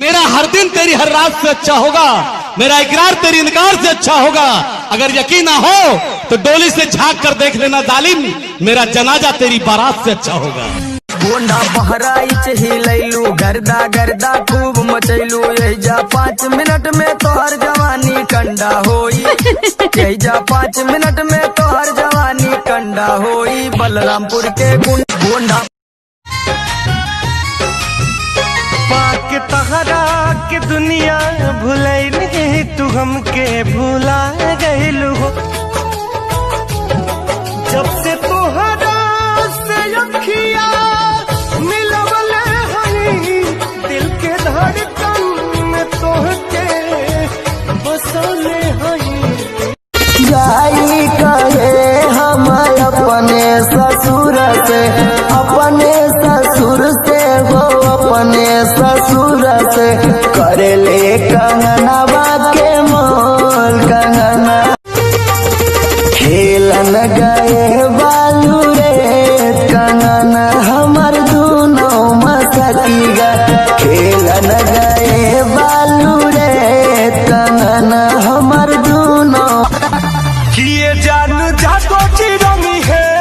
मेरा हर दिन तेरी हर रात से अच्छा होगा, मेरा इकरार तेरी इनकार से अच्छा होगा। अगर यकीन ना हो तो डोली से झांक कर देख लेना जालिम, मेरा जनाजा तेरी बारात से अच्छा होगा। गोंडा बहराइच ही लैलू, गर्दा गर्दा खूब मचैलू, यही जा 5 मिनट में तोहर जवानी कंडा होई, यही जा 5 मिनट में तोहर जवानी कंडा होई। बलरामपुर के गोंडा पाक तहरा के दुनिया भुलैल तू हमके भुला गइलू हो। जब से तोहरा से अखिया मिलवले हई, दिल के धड़कन में तोहके बसौले हई। जाई कहे हम अपने ससुर से, अपने ससुर से हो, अपने ससुर से करे ले कंगनवा के मोल कंगना। खेलन गए बालू रे कंगन हमर दोनों मसतीगा, खेलन गए बालू रे कंगन हमर दोनों। किए जानू जागो चिरंगी है,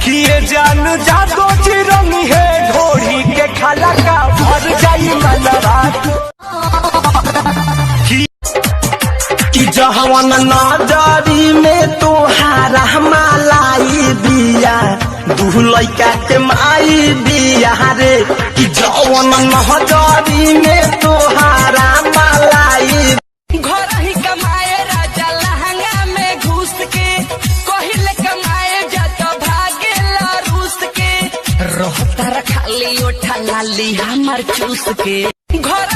किए जानू जागो चिरंगी है, ढोरी के खाला का भर जाई मनवा। कि जहवन नजरी में तोहारा मालाई बिया, दू लइका के माई बिया रे। कि जवन नजरी में तोहारा मालाई, घर ही कमाए राजा लहंगा में घुस के, कहिले कमाए जाता भागे ला रूस के, रोहता खाली उठा लाली हमार चूस के। घर